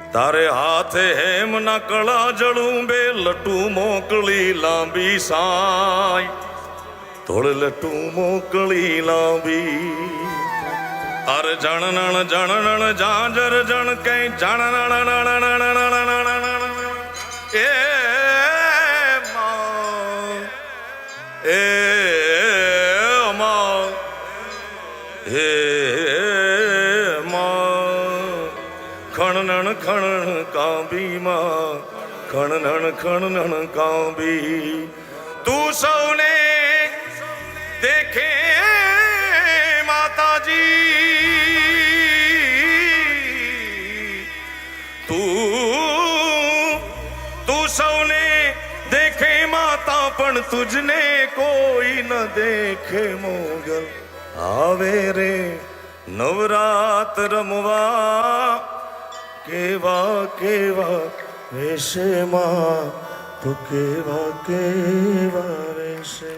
તારે હાથે હેમ ના કળા જળું બે લટુ મોકલી લાંબી સાય થોડ લટુ મોકલી લાંબી અરે જણનણ જાજર જણ કઈ જણ એ એ હે ખણનણ ખણન કાંબી માં ખણનણ કાંબી તું સૌને દેખે માતાજી તું સૌને દેખે માતા પણ તુજને કોઈ ન દેખે મોગલ આવે રે નવરાત રમવા કેવા કેવા વેશમાં તું કેવા કેવા વેશે